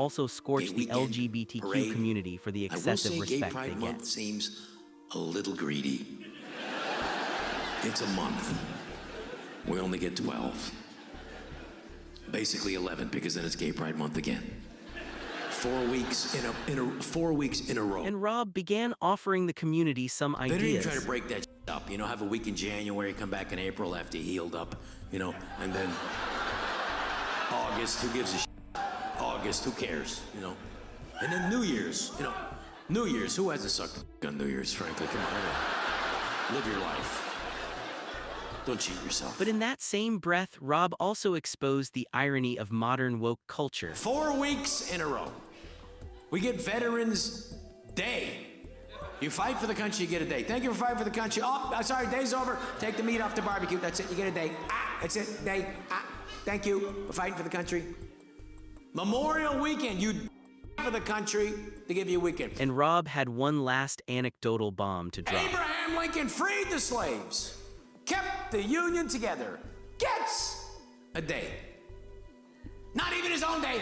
also scorched the LGBTQ community for the excessive respect they Gay Pride Month get. seems a little greedy. It's a month. We only get 12. Basically 11, because then it's Gay Pride Month again. 4 weeks in a row. And Rob began offering the community some They didn't even ideas. try to break that up. Have a week in January, come back in April after you healed up, and then August, who gives a shit? August, who cares, And then New Year's, New Year's, who hasn't sucked on New Year's, frankly? Come on, live your life. Don't cheat yourself. But in that same breath, Rob also exposed the irony of modern woke culture. 4 weeks in a row. We get Veterans Day. You fight for the country, you get a day. Thank you for fighting for the country. Oh, sorry, day's over. Take the meat off the barbecue. That's it, you get a day. That's it, day. Thank you for fighting for the country. Memorial Weekend, you for the country to give you a weekend. And Rob had one last anecdotal bomb to drop. Abraham Lincoln freed the slaves, kept the Union together, gets a day. Not even his own day.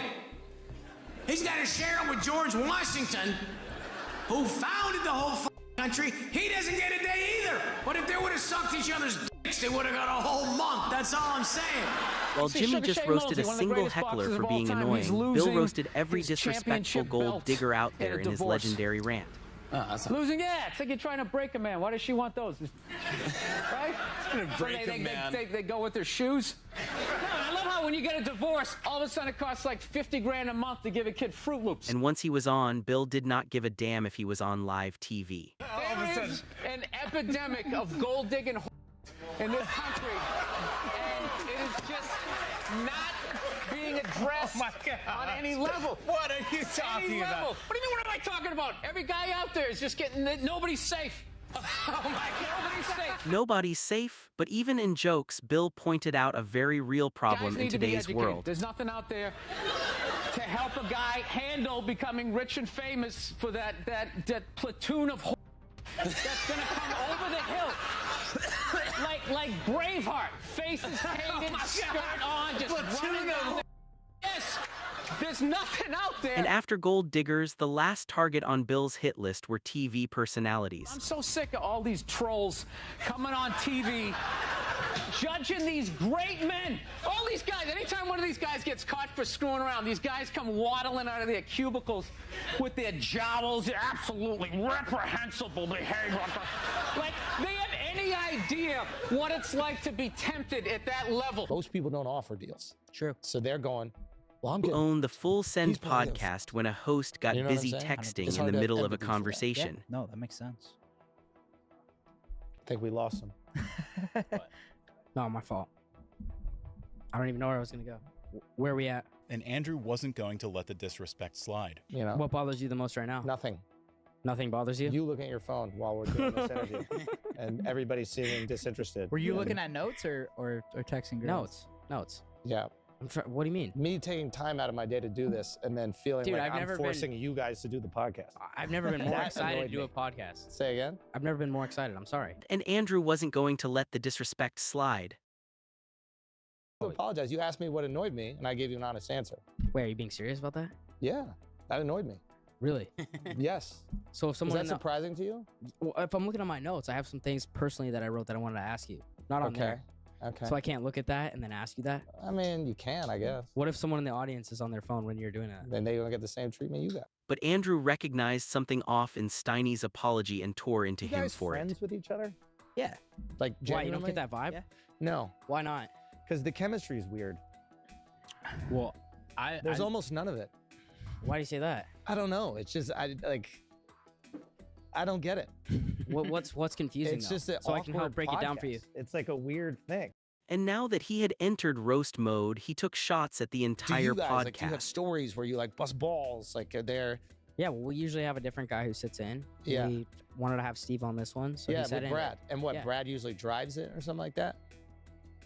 He's got to share it with George Washington, who founded the whole country. He doesn't get a day either. But if they would have sucked each other's dicks, they would have got a whole month. That's all I'm saying. While Jimmy just roasted a single heckler for being annoying, Bill roasted every disrespectful gold digger out there in his legendary rant. Losing, yeah, it's like you're trying to break a man. Why does she want those? Right? They go with their shoes. No, I love how when you get a divorce, all of a sudden it costs like 50 grand a month to give a kid Fruit Loops. And once he was on, Bill did not give a damn if he was on live TV. There is an epidemic of gold digging in this country, and it is just not being addressed on any level. What are you talking about? What do you mean, what am I talking about? Every guy out there is just getting, nobody's safe. Oh my God, nobody's safe. Nobody's safe, but even in jokes, Bill pointed out a very real problem in today's world. There's nothing out there to help a guy handle becoming rich and famous for that platoon of that's gonna come over the hill. like Braveheart, faces painted, skirt on, just running down the... Yes, there's nothing out there. And after Gold Diggers, the last target on Bill's hit list were TV personalities. I'm so sick of all these trolls coming on TV, judging these great men. All these guys, anytime one of these guys gets caught for screwing around, these guys come waddling out of their cubicles with their jowls, absolutely reprehensible behavior. Like, they have any idea what it's like to be tempted at that level. Most people don't offer deals. True. So they're going, well, I'm Who getting... owned the Full Send podcast when a host got busy texting in the middle of a conversation. Yeah. No, that makes sense. I think we lost him. No, my fault. I don't even know where I was going to go. Where are we at? And Andrew wasn't going to let the disrespect slide. What bothers you the most right now? Nothing. Nothing bothers you? You looking at your phone while we're doing this interview, and everybody's seeming disinterested. Were you looking at notes or texting girls? Notes. Yeah. What do you mean? Me taking time out of my day to do this and then feeling like I'm forcing you guys to do the podcast. I've never been more excited to do a podcast. Say again? I've never been more excited. I'm sorry. And Andrew wasn't going to let the disrespect slide. I apologize. You asked me what annoyed me, and I gave you an honest answer. Wait, are you being serious about that? Yeah, that annoyed me. Really? Yes. So if someone... Is that surprising to you? Well, if I'm looking at my notes, I have some things personally that I wrote that I wanted to ask you. Not on there. Okay. So I can't look at that and then ask you that? I mean, you can, I guess. What if someone in the audience is on their phone when you're doing that? Then they're going to get the same treatment you got. But Andrew recognized something off in Steiny's apology and tore into him for it. You guys friends with each other? Yeah. Like, why, you don't get that vibe? Yeah. No. Why not? Because the chemistry is weird. Well, There's almost none of it. Why do you say that? I don't know. It's just, I don't get it. What's confusing? It's just that so I can help break it down for you. It's like a weird thing. And now that he had entered roast mode, he took shots at the entire podcast. Like, you have stories where you like bust balls, like they're... Yeah, well, we usually have a different guy who sits in. Yeah. We wanted to have Steve on this one, so yeah, he sat with in. Brad. And what, Brad usually drives it or something like that?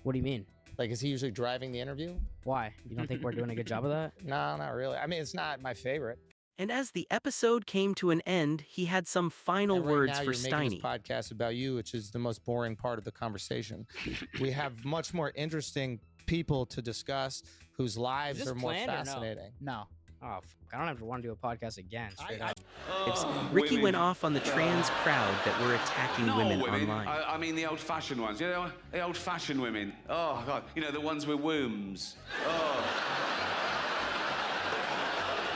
What do you mean? Like, is he usually driving the interview? Why? You don't think we're doing a good job of that? No, not really. I mean, it's not my favorite. And as the episode came to an end, he had some final words for Steiny. Making this podcast about you, which is the most boring part of the conversation. We have much more interesting people to discuss whose lives are more fascinating. No. Oh, I don't ever want to do a podcast again. Straight up. Ricky went off on the trans crowd that were attacking women online. I mean the old-fashioned ones. You know, the old-fashioned women. Oh, God. You know, the ones with wombs. Oh.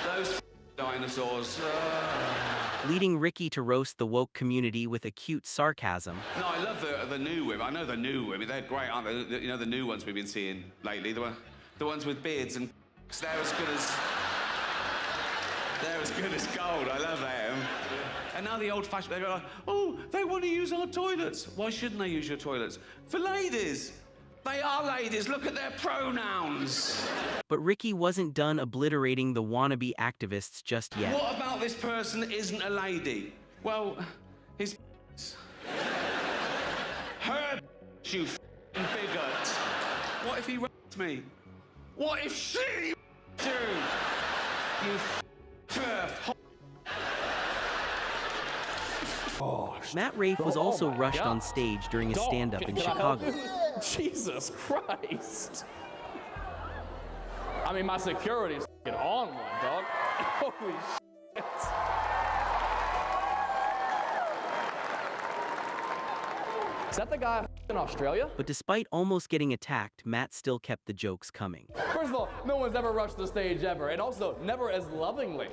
Those dinosaurs. Leading Ricky to roast the woke community with acute sarcasm. No, I love the new women. I know the new women. They're great, aren't they? You know, the new ones we've been seeing lately. The ones with beards and they're as good as... They're as good as gold. I love them. And now the old-fashioned, they're like, oh, they want to use our toilets. Why shouldn't they use your toilets? For ladies. They are ladies. Look at their pronouns. But Ricky wasn't done obliterating the wannabe activists just yet. What about this person isn't a lady? Well, his her you bigot. What if he raped me? What if she you? You turf. Matt Rafe was also rushed on stage during his stand-up in Chicago. Jesus Christ. I mean, my security's on one, dog. Holy shit. Is that the guy in Australia? But despite almost getting attacked, Matt still kept the jokes coming. First of all, no one's ever rushed the stage ever, and also never as lovingly.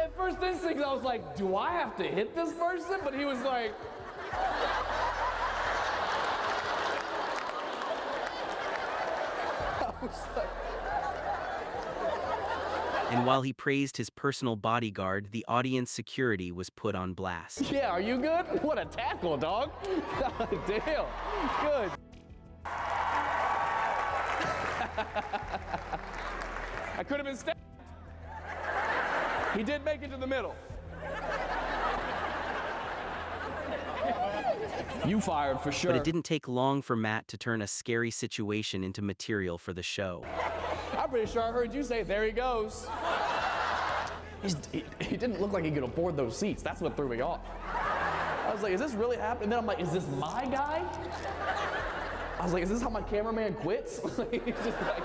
At first instinct, I was like, do I have to hit this person? But he was like... And while he praised his personal bodyguard, the audience security was put on blast. Yeah, are you good? What a tackle, dog. God damn. Good. I could have been stabbed. He did make it to the middle. You fired for sure. But it didn't take long for Matt to turn a scary situation into material for the show. I'm pretty sure I heard you say, there he goes. He didn't look like he could afford those seats. That's what threw me off. I was like, is this really happening? And then I'm like, is this my guy? I was like, is this how my cameraman quits? He's just like...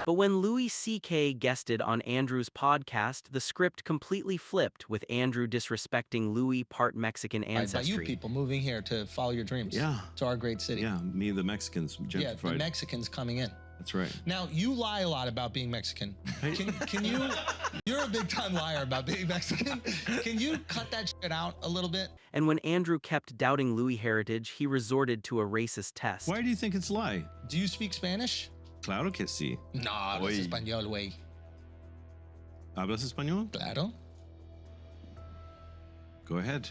But when Louis C.K. guested on Andrew's podcast, the script completely flipped, with Andrew disrespecting Louis' part Mexican ancestry. By you people moving here to follow your dreams. Yeah. To our great city. Yeah, me, the Mexicans gentrified. Yeah, the Mexicans coming in. That's right. Now, you lie a lot about being Mexican. Can you... You're a big-time liar about being Mexican. Can you cut that shit out a little bit? And when Andrew kept doubting Louis' heritage, he resorted to a racist test. Why do you think it's a lie? Do you speak Spanish? Claro que sí. No, hablas español, güey. ¿Hablas español? Claro. Go ahead.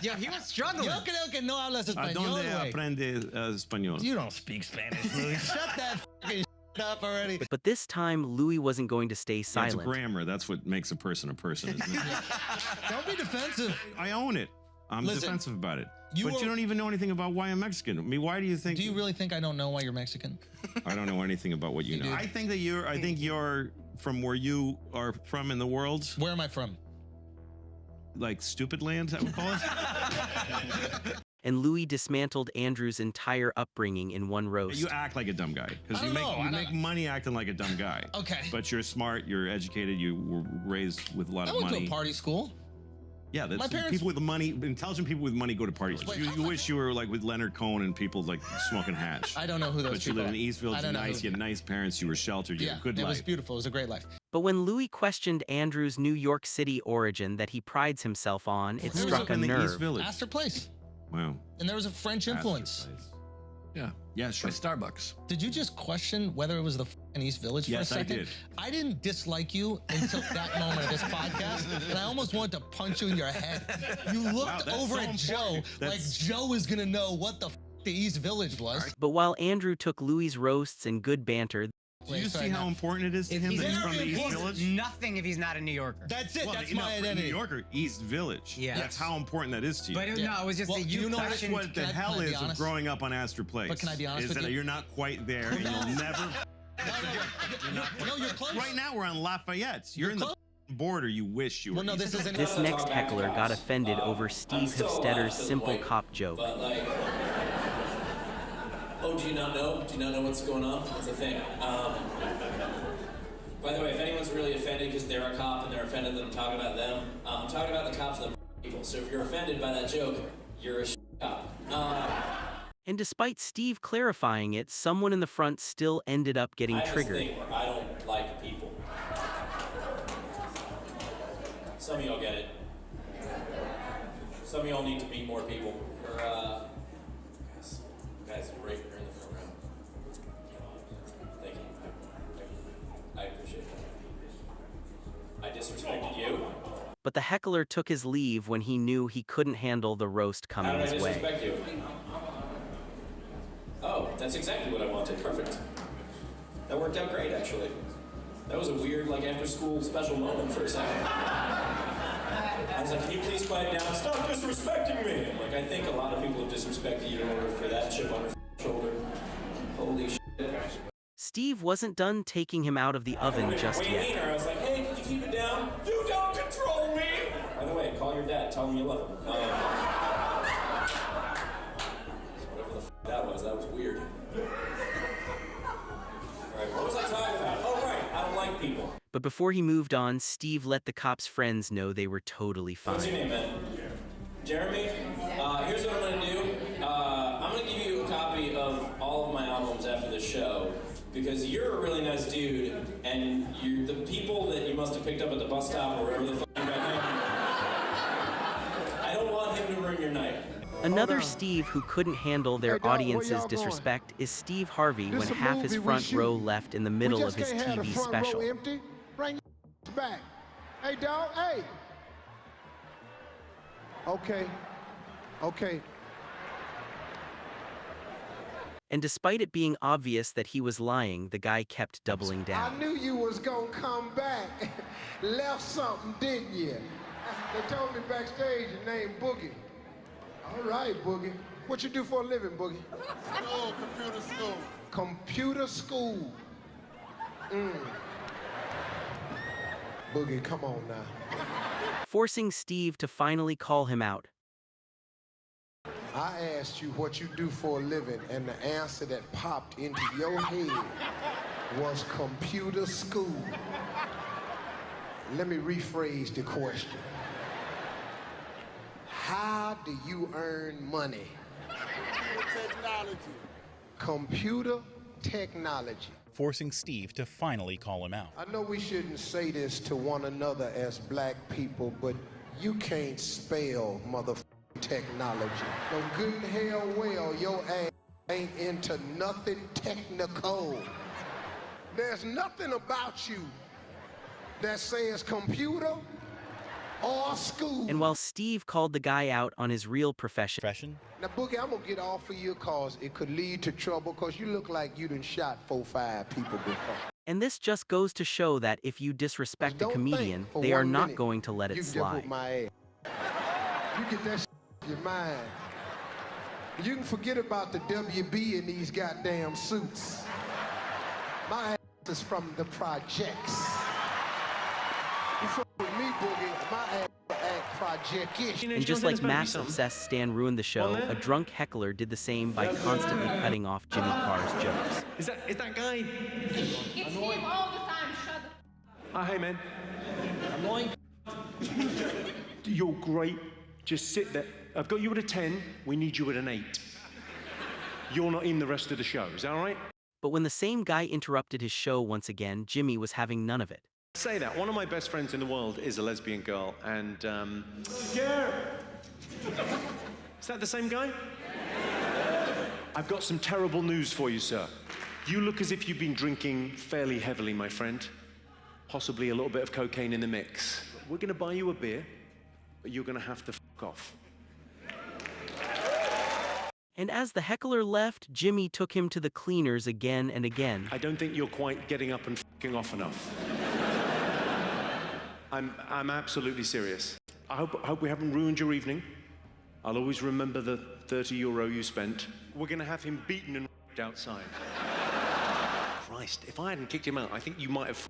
Yo, he was struggling. Yo creo que no hablas español, ¿Dónde aprende español? You don't speak Spanish, Louis. Shut that fucking up already. But this time, Louis wasn't going to stay silent. It's grammar. That's what makes a person, isn't it? Don't be defensive. I own it. I'm defensive about it. You don't even know anything about why I'm Mexican. I mean, why do you think... Do you really think I don't know why you're Mexican? I don't know anything about what you know. I think that you're from where you are from in the world. Where am I from? Like stupid land, I would call it. And Louis dismantled Andrew's entire upbringing in one roast. You act like a dumb guy because you make money acting like a dumb guy. Okay. But you're smart, you're educated, you were raised with a lot of money. I went to a party school. Yeah, that's people with money, intelligent people with money go to parties. You wish you were like with Leonard Cohen and people like smoking hash. I don't know who those people are. But you live in East Village, you had nice parents, you were sheltered, you had a good life. It was beautiful, it was a great life. But when Louis questioned Andrew's New York City origin that he prides himself on, it struck a nerve. Astor Place. Wow. And there was a French influence. Yeah, sure. Starbucks. Did you just question whether it was the East Village for a second? Yes, I did. I didn't dislike you until that moment of this podcast, and I almost wanted to punch you in your head. You looked over at Joe like Joe was gonna know what the the East Village was. But while Andrew took Louis' roasts and good banter, do you see how important it is to him that he's from the East Village? Nothing if he's not a New Yorker. That's it. That's my identity. New Yorker, East Village. Yeah. That's how important that is to you. But no, it was just that you That's what the hell is of growing up on Astor Place. But can I be honest with you? Is that you're not quite there and you'll never... No, you're close. Right now we're on Lafayette. You're in the border you wish you were. Well, no, this next heckler got offended over Steve Hofstadter's simple cop joke. Oh, do you not know? Do you not know what's going on? That's the thing. By the way, if anyone's really offended because they're a cop and they're offended that I'm talking about them, I'm talking about the cops and the people. So if you're offended by that joke, you're a cop. And despite Steve clarifying it, someone in the front still ended up getting triggered. I have this thing where I don't like people. Some of y'all get it. Some of y'all need to meet more people. Guys are great. You're in the front row. Thank you. I appreciate that. I disrespected you. But the heckler took his leave when he knew he couldn't handle the roast coming his way. How did I disrespect you? Oh, that's exactly what I wanted. Perfect. That worked out great, actually. That was a weird, after-school special moment for a second. I was like, can you please quiet down? Stop disrespecting me! I think a lot of people have disrespected you in order for that chip on her shoulder. Holy shit. Steve wasn't done taking him out of the oven just yet. I was like, hey, can you keep it down? You don't control me! By the way, call your dad. Tell him you love him. Whatever the that was weird. Alright, what was I talking about? Oh, right, I don't like people. But before he moved on, Steve let the cops' friends know they were totally fine. What's your name, man? Jeremy? Here's what I'm gonna do. I'm gonna give you a copy of all of my albums after the show, because you're a really nice dude, and the people that you must have picked up at the bus stop or wherever the fuck you got him, I don't want him to ruin your night. Another Steve who couldn't handle their audience's disrespect is Steve Harvey when half his front row left in the middle of his TV special. Bring your back. Hey, dog, hey. Okay. And despite it being obvious that he was lying, the guy kept doubling down. I knew you was gonna come back. Left something, didn't you? They told me backstage your name Boogie. All right, Boogie. What you do for a living, Boogie? Computer school. Computer school. Boogie, come on now. Forcing Steve to finally call him out. I asked you what you do for a living, and the answer that popped into your head was computer school. Let me rephrase the question. How do you earn money? Computer technology. Forcing Steve to finally call him out. I know we shouldn't say this to one another as black people, but you can't spell motherfucking technology. No good and hell well, your ass ain't into nothing technical. There's nothing about you that says computer or school. And while Steve called the guy out on his real profession. Now, Boogie, I'm gonna get off of you cause it could lead to trouble, cause you look like you done shot 4 or 5 people before. And this just goes to show that if you disrespect a comedian, they are not going to let it slide. My ass. You get that in your mind. You can forget about the WB in these goddamn suits. My ass is from the projects. You fuck with me, Boogie, my ass act project-ish. And just like mass-obsessed Stan ruined the show, a drunk heckler did the same by constantly cutting off Jimmy Carr's jokes. Is that guy? It's him all the time. Shut the Hey, man. Annoying. You're great. Just sit there. I've got you at a 10. We need you at an 8. You're not in the rest of the show. Is that all right? But when the same guy interrupted his show once again, Jimmy was having none of it. Say that. One of my best friends in the world is a lesbian girl, and, yeah. Is that the same guy? I've got some terrible news for you, sir. You look as if you've been drinking fairly heavily, my friend. Possibly a little bit of cocaine in the mix. We're gonna buy you a beer, but you're gonna have to fuck off. And as the heckler left, Jimmy took him to the cleaners again and again. I don't think you're quite getting up and fucking off enough. I'm absolutely serious. I hope we haven't ruined your evening. I'll always remember the €30 you spent. We're gonna have him beaten and outside. Christ, if I hadn't kicked him out, I think you might have